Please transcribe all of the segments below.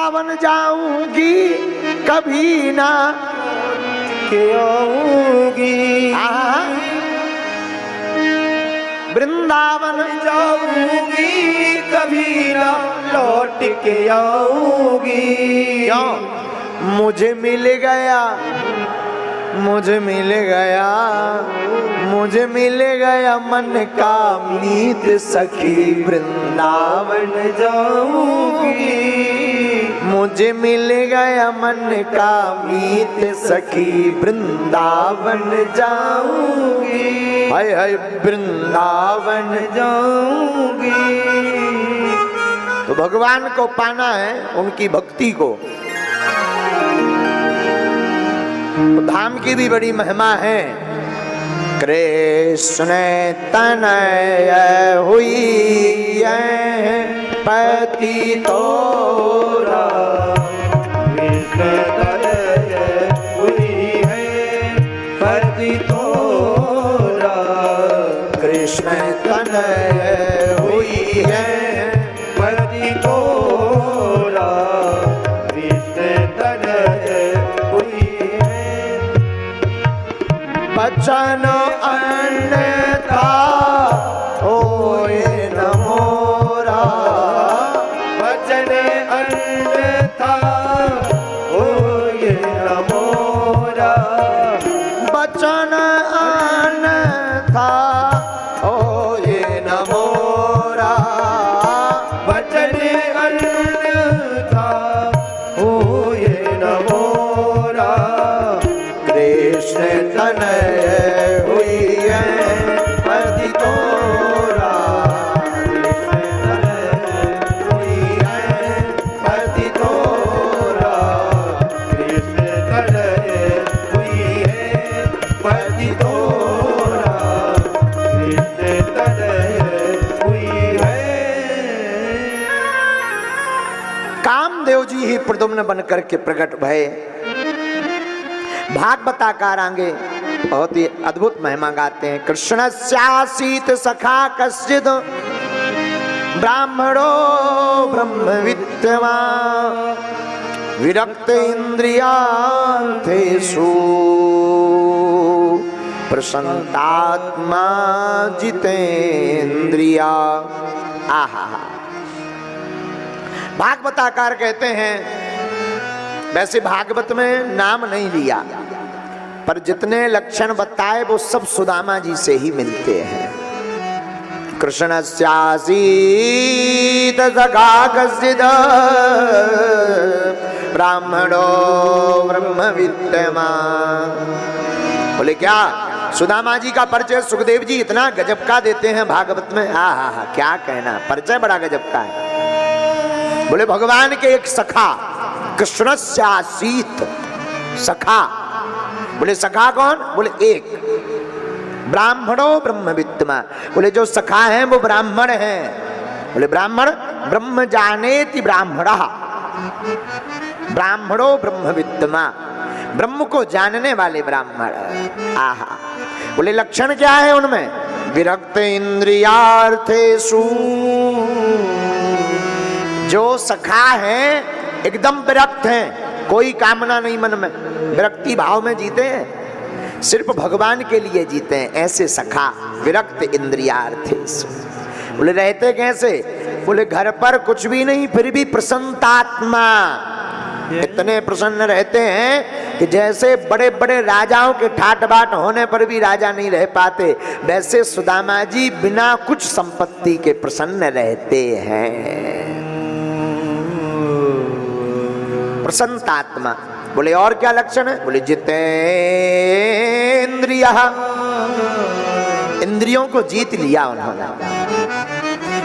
वृंदावन जाऊंगी कभी ना के आऊंगी, वृंदावन जाऊंगी कभी ना लौट के आऊंगी। क्यों? मुझे मिल गया, मुझे मिल गया, मुझे मिल गया मन का मीत सखी वृंदावन जाऊंगी। मुझे मिल गया मन का मीत सखी वृंदावन जाऊंगी। हाय हाय वृंदावन जाऊंगी। तो भगवान को पाना है, उनकी भक्ति को। तो धाम की भी बड़ी महिमा है। कृष्ण तनय हुई है पति तोरा, कृष्ण तनय हुई है पति तोरा, कृष्ण तनय हुई है पति तोरा, कृष्ण तनय हुई है। बचन अन्यथा होए न मोरा, वचन अन्यथा होए न मोरा, बचन अन्यथा होए न मोरा, वचन अन्यथा होए न मोरा। कृष्ण तनय हुई है पति तोरा, कृष्ण तनय हुई है पति तोरा, कृष्ण तनय हुई है पति तोरा, कृष्ण तनय हुई है। कामदेव जी ही प्रद्युम्न बन करके प्रकट भये। भागवताकार आगे बहुत ही अद्भुत महिमा गाते हैं। कृष्णस्यासीत सखा कश्चिद ब्राह्मणो ब्रह्मविद्वान् विरक्त इंद्रियार्थेषु प्रसन्नात्मा जितेन्द्रिया। आहा, भागवताकार कहते हैं, वैसे भागवत में नाम नहीं लिया, पर जितने लक्षण बताए वो सब सुदामा जी से ही मिलते हैं। कृष्णस्यासीत सखा कश्चिद ब्राह्मणो ब्रह्मविद्वान्। बोले क्या? सुदामा जी का परिचय सुखदेव जी इतना गजब का देते हैं भागवत में। हा, क्या कहना, परिचय बड़ा गजब का है। बोले भगवान के एक सखा, कृष्णस्यासीत सखा। बोले सखा कौन? बोले एक। ब्राह्मणो ब्रह्मविद्वान्। बोले जो सखा हैं वो ब्राह्मण हैं। बोले ब्राह्मण ब्रह्म जानेति ब्राह्मणः, ब्राह्मणो ब्रह्मविद्वान्, ब्रह्म को जानने वाले ब्राह्मण। आहा, बोले लक्षण क्या है उनमें? विरक्त इंद्रियार्थेषु। जो सखा हैं एकदम विरक्त हैं, कोई कामना नहीं मन में, विरक्ति भाव में जीते हैं, सिर्फ भगवान के लिए जीते हैं। ऐसे सखा विरक्त इंद्रियार्थेषु। बोले रहते कैसे? बोले घर पर कुछ भी नहीं, फिर भी प्रसन्नात्मा, इतने प्रसन्न रहते हैं कि जैसे बड़े बड़े राजाओं के ठाट बाट होने पर भी राजा नहीं रह पाते, वैसे सुदामा जी बिना कुछ संपत्ति के प्रसन्न रहते हैं। प्रसन्नात्मा। बोले और क्या लक्षण है? बोले जितेन्द्रियः, इंद्रियों को जीत लिया उन्होंने,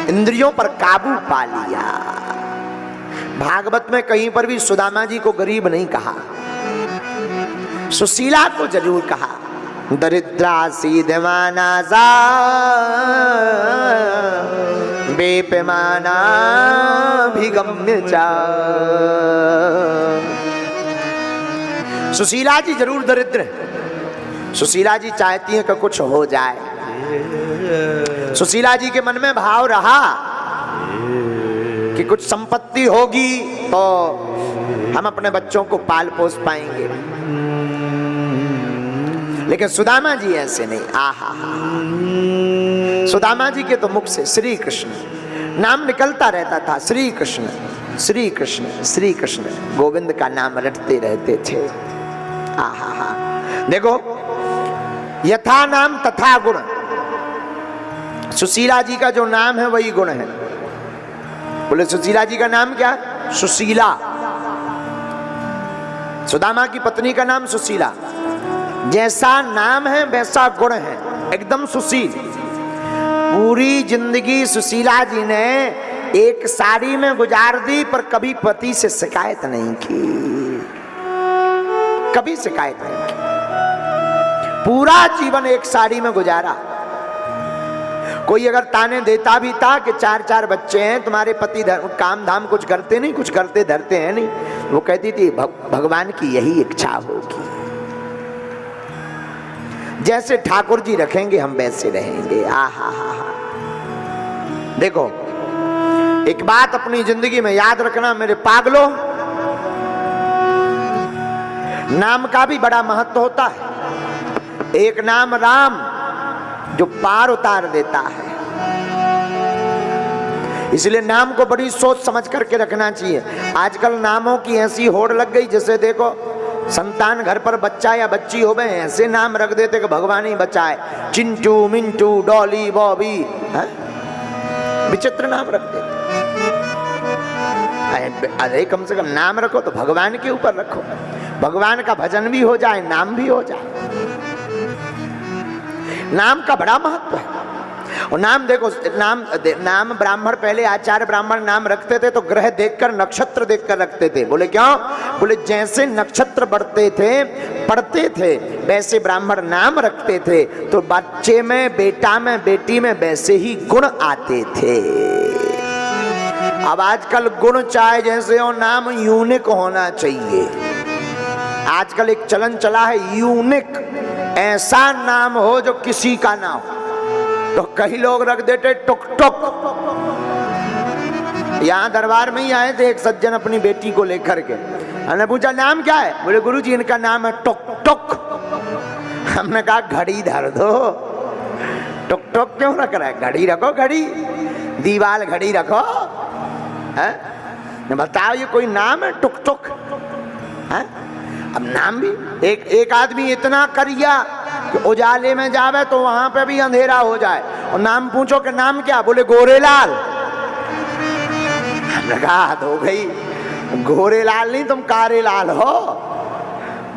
इंद्रियों पर काबू पा लिया। भागवत में कहीं पर भी सुदामा जी को गरीब नहीं कहा, सुशीला को जरूर कहा। दरिद्रा सीधमाना सा बेपमाना भिगम्य चा। सुशीला जी जरूर दरिद्र है। सुशीला जी चाहती हैं कि कुछ हो जाए। सुशीला जी के मन में भाव रहा कि कुछ संपत्ति होगी तो हम अपने बच्चों को पाल पोस पाएंगे। लेकिन सुदामा जी ऐसे नहीं। आहा, सुदामा जी के तो मुख से श्री कृष्ण नाम निकलता रहता था। श्री कृष्ण श्री कृष्ण श्री कृष्ण, गोविंद का नाम रटते रहते थे। आहा, देखो यथा नाम तथा गुण। सुशीला जी का जो नाम है वही गुण है। बोले सुशीला जी का नाम क्या? सुशीला। सुदामा की पत्नी का नाम सुशीला। जैसा नाम है वैसा गुण है, एकदम सुशील। पूरी जिंदगी सुशीला जी ने एक साड़ी में गुजार दी, पर कभी पति से शिकायत नहीं की, कभी शिकायत नहीं की। पूरा जीवन एक साड़ी में गुजारा। कोई अगर ताने देता भी था कि 4-4 बच्चे हैं, तुम्हारे पति काम धाम कुछ करते नहीं, कुछ करते धरते हैं नहीं, वो कहती थी भगवान की यही इच्छा होगी, जैसे ठाकुर जी रखेंगे हम वैसे रहेंगे। आहा, देखो एक बात अपनी जिंदगी में याद रखना मेरे पागलों, नाम का भी बड़ा महत्व होता है। एक नाम राम जो पार उतार देता है, इसलिए नाम को बड़ी सोच समझ करके रखना चाहिए। आजकल नामों की ऐसी होड़ लग गई, जैसे देखो संतान घर पर बच्चा या बच्ची हो गए, ऐसे नाम रख देते कि भगवान ही बचाए। चिंटू, मिंटू, डॉली, बॉबी, विचित्र नाम रख देते। अरे कम से कम नाम रखो तो भगवान के ऊपर रखो, भगवान का भजन भी हो जाए, नाम भी हो जाए। नाम का बड़ा महत्व है। और नाम देखो, नाम ब्राह्मण पहले आचार्य ब्राह्मण नाम रखते थे तो ग्रह देखकर, नक्षत्र देखकर रखते थे। बोले क्यों? बोले जैसे नक्षत्र बढ़ते थे पढ़ते थे वैसे ब्राह्मण नाम रखते थे, तो बच्चे में, बेटा में, बेटी में वैसे ही गुण आते थे। अब आजकल गुण चाहे जैसे हो, नाम यूनिक होना चाहिए। आजकल एक चलन चला है यूनिक, ऐसा नाम हो जो किसी का ना हो। तो कई लोग रख देते टुक टुक। यहाँ दरबार में ही आए थे एक सज्जन अपनी बेटी को लेकर के, हमने पूछा नाम क्या है? बोले गुरुजी इनका नाम है टुक टुक। हमने कहा घड़ी धर दो, टुक टुक क्यों रख रहा है? घड़ी रखो, घड़ी, दीवाल घड़ी रखो। है बताओ ये कोई नाम है टुक टुक? है अब नाम भी एक आदमी इतना करिया कि उजाले में जावे तो वहां पे भी अंधेरा हो जाए, और नाम पूछो कि नाम क्या? बोले गोरेलाल। हमने कहा हद हो गई, गोरेलाल नहीं तुम कारेलाल हो,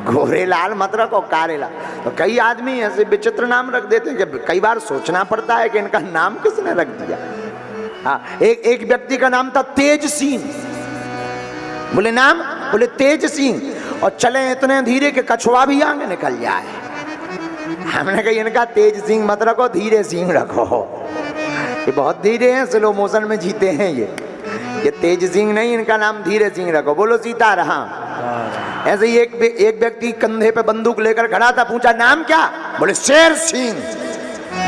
गोरेलाल मत रखो, कारेलाल। तो कई आदमी ऐसे विचित्र नाम रख देते हैं कि कई बार सोचना पड़ता है कि इनका नाम किसने रख दिया। हाँ, एक व्यक्ति का नाम था तेज सिंह। बोले नाम? बोले तेज सिंह, और चले इतने धीरे कि कछुआ भी आगे निकल जाए। हमने कहा इनका तेज सिंह मत रखो, धीरे सिंह रखो, ये बहुत धीरे हैं, स्लो मोशन में जीते हैं ये तेज सिंह नहीं, इनका नाम धीरे सिंह रखो। बोलो सीताराम। ऐसे ही एक व्यक्ति कंधे पे बंदूक लेकर खड़ा था, पूछा नाम क्या? बोले शेर सिंह।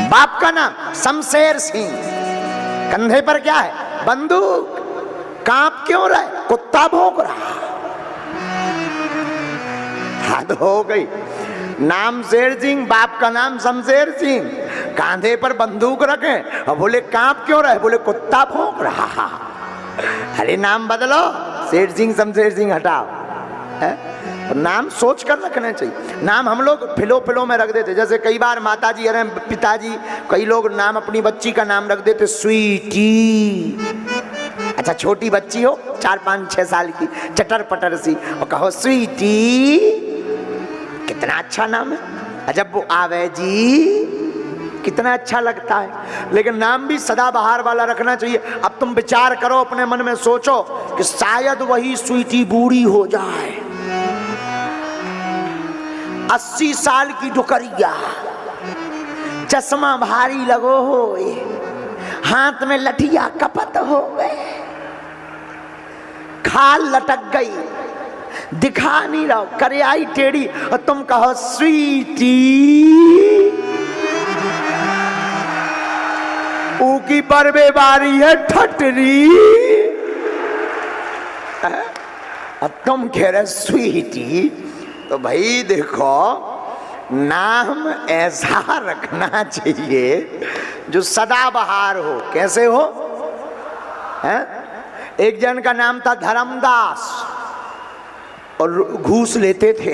बाप का नाम शमशेर सिंह। कंधे पर क्या है? बंदूक। कांप क्यों रहा है? कुत्ता भौंक रहा। हद हो गई, नाम शेर सिंह, बाप का नाम शमशेर सिंह, कांधे पर बंदूक रखे और बोले कांप क्यों रहे? बोले कुत्ता भौंक रहा। अरे नाम बदलो, शेर सिंह शमशेर सिंह हटाओ। नाम सोच कर रखना चाहिए। नाम हम लोग फिलो में रख देते, जैसे कई बार माताजी, अरे पिताजी, कई लोग नाम अपनी बच्ची का नाम रख देते स्वीटी। अच्छा छोटी बच्ची हो 4-5-6 साल की, चटर पटर सी, और कहो स्वीटी, कितना अच्छा नाम है। जब वो आवे जी, कितना अच्छा लगता है। लेकिन नाम भी सदाबहार वाला रखना चाहिए। अब तुम विचार करो, अपने मन में सोचो कि शायद वही स्वीटी बूढ़ी हो जाए, 80 साल की डुकरिया, चश्मा भारी लगो हो, हाथ में लठिया कपत हो गए, खाल लटक गई, दिखा नहीं रहा, करियाई टेढ़ी, और तुम कहो स्वीटी। ऊकी परवे बारी है ठटरी। अब तुम कह रहे स्वीटी, तो भाई देखो नाम ऐसा रखना चाहिए जो सदाबहार हो। कैसे हो? है? एक जन का नाम था धर्मदास और घूस लेते थे।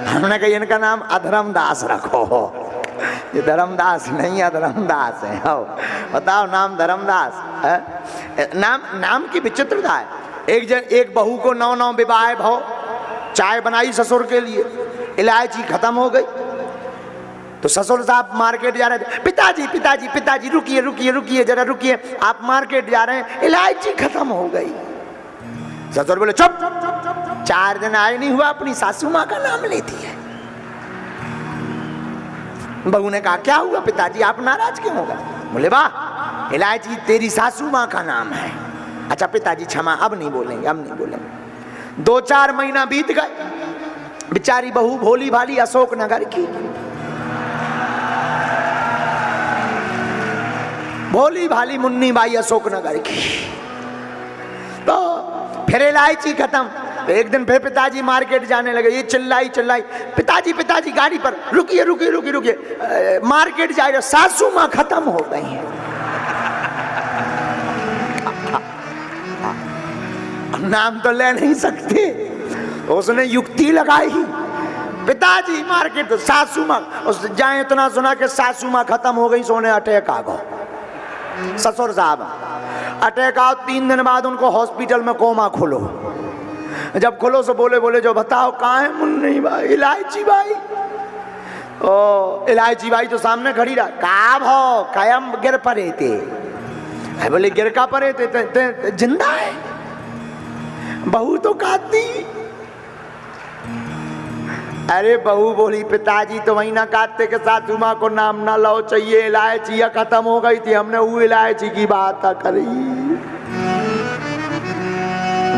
हमने कहा इनका नाम अधर्मदास रखो। ये धर्मदास नहीं अधर्मदास है। हो बताओ नाम धर्मदास है? नाम की विचित्रता है। एक बहू को 9 विवाह भाव, चाय बनाई ससुर के लिए, इलायची खत्म हो गई तो ससुर साहब मार्केट जा रहे थे। पिताजी पिताजी पिताजी रुकिए रुकिए रुकिए जरा रुकिए, आप मार्केट जा रहे हैं, इलायची खत्म हो गई। ससुर बोले चुप, 4 दिन आए नहीं हुआ अपनी सासू माँ का नाम लेती है। बहू ने कहा क्या हुआ पिताजी, आप नाराज क्यों हो गए? बोले वाह, इलायची तेरी सासू माँ का नाम है। अच्छा पिताजी क्षमा, अब नहीं बोलेंगे, अब नहीं बोलेंगे। 2-4 महीना बीत गए। बेचारी बहू भोली भाली अशोक नगर की, भोली भाली मुन्नी बाई अशोक नगर की। तो फिर इलायची खत्म। तो एक दिन फिर पिताजी मार्केट जाने लगे। ये चिल्लाई पिताजी पिताजी गाड़ी पर रुकिए रुकिए रुकिए रुकिए, मार्केट जाए, सासू माँ खत्म हो गई है। नाम तो ले नहीं सकते, उसने युक्ति लगाई। पिताजी मार्केट, तो सासू माँ, उस जाए इतना सुना कि सासू माँ खत्म हो गई, सोने अटैक आ गो। ससुर साहब अटैक आओ, 3 दिन बाद उनको हॉस्पिटल में कोमा खोलो। जब खोलो तो बोले जो बताओ कहाँ है मुन्नी भाई, इलायची भाई। ओ इलायची भाई तो सामने खड़ी रहा। का भाव कायम गिर पड़े थे। बोले गिर का पड़े थे, जिंदा है। बहू तो काटती। अरे बहू बोली पिताजी तो वही ना काटते के सासू माँ को नाम ना लो चाहिए, इलायची खत्म हो गई थी, हमने वो इलायची की बात करी।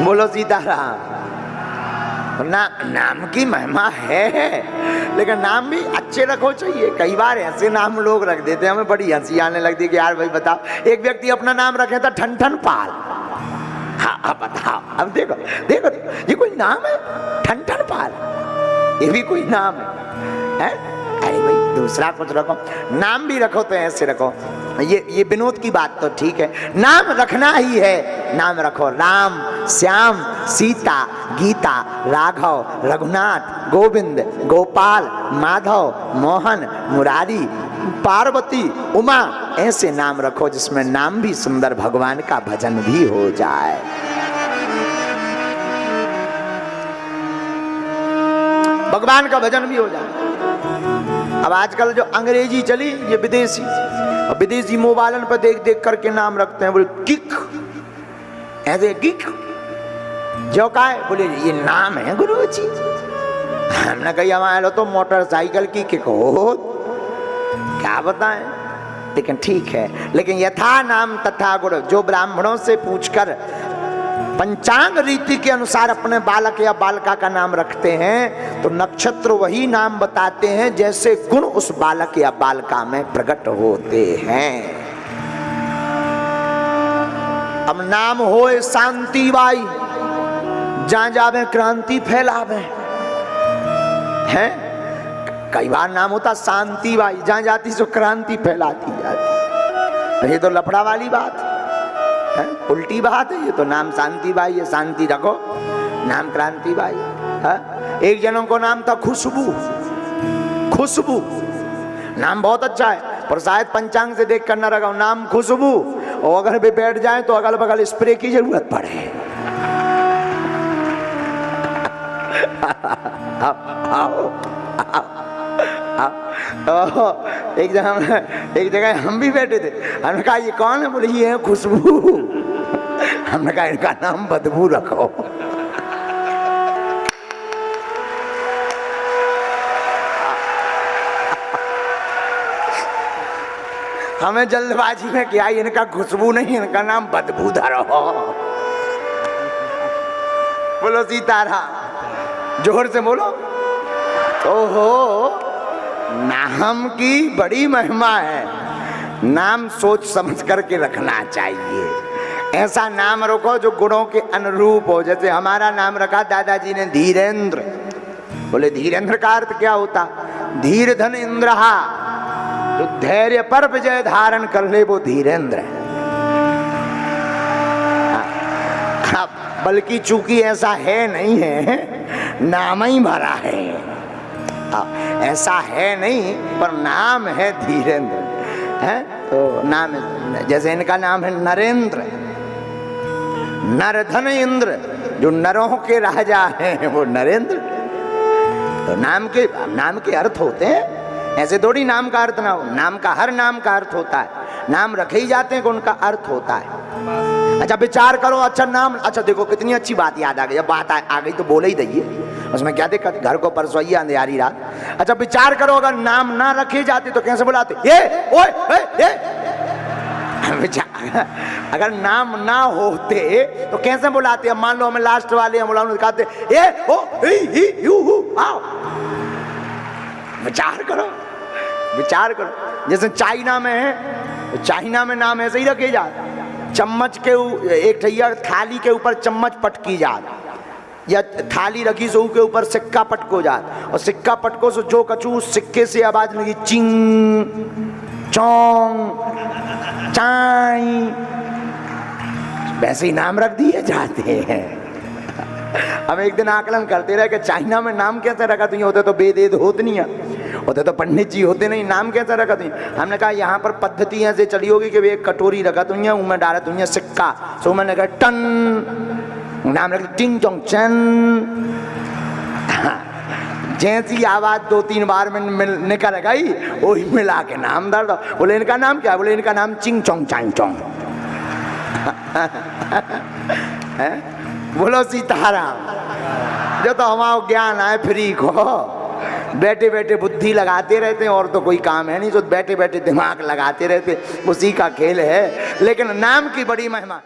बोलो सीताराम। नाम की महिमा है, लेकिन नाम भी अच्छे रखो चाहिए। कई बार ऐसे नाम लोग रख देते हैं, हमें बड़ी हंसी आने लगती है कि यार भाई बताओ, एक व्यक्ति अपना नाम रखे था ठन पाल। हाँ बताओ, अब देखो देखो ये कोई नाम है ठन पाल, ये भी कोई नाम है? अरे भाई दूसरा कुछ रखो, नाम भी रखो तो ऐसे रखो। ये विनोद की बात तो ठीक है, नाम रखना ही है। नाम रखो राम, श्याम, सीता, गीता, राघव, रघुनाथ, गोविंद, गोपाल, माधव, मोहन, मुरारी, पार्वती, उमा, ऐसे नाम रखो जिसमें नाम भी सुंदर, भगवान का भजन भी हो जाए। भगवान का भजन भी हो जाए। अब आजकल जो अंग्रेजी चली, ये विदेशी, और विदेशी मोबाइलन पर देख देख करके नाम रखते हैं। बोले किक, ऐसे किक जो का है, बोले ये नाम है गुरुजी। हमने कही हमारे तो मोटरसाइकिल की किक हो, क्या बताएं, लेकिन ठीक है। लेकिन यथा नाम तथा गुरु, जो ब्राह्मणों से पूछकर पंचांग रीति के अनुसार अपने बालक या बालिका का नाम रखते हैं, तो नक्षत्र वही नाम बताते हैं जैसे गुण उस बालक या बालिका में प्रकट होते हैं। अब नाम होए शांति बाई, जहां जावे क्रांति फैलावे, हैं? कई बार नाम होता शांति बाई, जहां जाती सो क्रांति फैलाती जाती। ये तो लफड़ा वाली बात है, उल्टी बात है। ये तो नाम शांति बाई है, शांति रखो, नाम क्रांति बाई है। एक जनों को नाम था खुशबू। खुशबू नाम बहुत अच्छा है, पर शायद पंचांग से देख कर न रखा नाम खुशबू, और अगर भी बैठ जाए तो अगल बगल स्प्रे की जरूरत पड़े। आओ एक जगह हम भी बैठे थे। हमने कहा ये कौन है? बोले ये है खुशबू। हमने कहा इनका नाम बदबू रखो। हमें जल्दबाजी में क्या, इनका खुशबू नहीं, इनका नाम बदबू धरो। बोलो सीताराम, जोर से बोलो। ओहो, नाम की बड़ी महिमा है। नाम सोच समझ करके रखना चाहिए। ऐसा नाम रखो जो गुणों के अनुरूप हो। जैसे हमारा नाम रखा दादाजी ने धीरेंद्र। बोले धीरेंद्र का अर्थ क्या होता? धीर धन इंद्रहा, जो धैर्य पर विजय धारण कर ले वो धीरेंद्र है। बल्कि चूंकि ऐसा है नहीं है, नाम ही भरा है। ऐसा है नहीं पर नाम है धीरेंद्र है। तो नाम जैसे इनका नाम है नरेंद्र, नरधन इंद्र, जो नरों के राजा हैं वो नरेंद्र। तो नाम के अर्थ होते हैं, ऐसे थोड़ी नाम का अर्थ ना हो। नाम का हर नाम का अर्थ होता है। नाम रखे ही जाते हैं कि उनका अर्थ होता है। अच्छा विचार करो, अच्छा नाम, अच्छा देखो कितनी अच्छी बात याद आ गई। जब बात आ गई तो बोले ही दइए, उसमें क्या दिक्कत? घर को परसोइया अंधेरी रात। अच्छा विचार करो, अगर नाम ना रखे जाते तो कैसे बुलाते? ये ओए ये। अगर नाम ना होते तो कैसे बुलाते? अब मान लो हमें लास्ट वाले हम बुलाने कहते ये ओ ही यू आओ। विचार करो, विचार करो। जैसे चाइना में है, तो चाइना में नाम ऐसे ही रखे जाते। चम्मच के एक ठैया थाली के ऊपर चम्मच पटकी जात, या थाली रखी सो के ऊपर सिक्का पटको जात, और सिक्का पटको सो जो कछु सिक्के से आवाज लगी चिंग चोंग चाई, वैसे ही नाम रख दिए जाते हैं। हम एक दिन आकलन करते रहे कि चाइना में नाम कैसे रखा? तो होते तो वेद होते नहीं होते, तो पंडित जी होते नहीं, नाम कैसे रखा? तो हमने कहा यहाँ पर पद्धति ऐसे चली होगी कि एक कटोरी रखा तो उनमें डाला तो सिक्का, तो मैंने कहा टन, नाम रख टिंग चोंग चन। जैसी आवाज 2-3 बार में निकल गई वही मिला के नाम डाल दो। बोले इनका नाम क्या? बोले इनका नाम चिंग चोंग चांग चोंग। बोलो सीताराम। जो तो हमारा ज्ञान आए फ्री को, बैठे बैठे बुद्धि लगाते रहते हैं और तो कोई काम है नहीं, तो बैठे बैठे दिमाग लगाते रहते, उसी का खेल है। लेकिन नाम की बड़ी महिमा।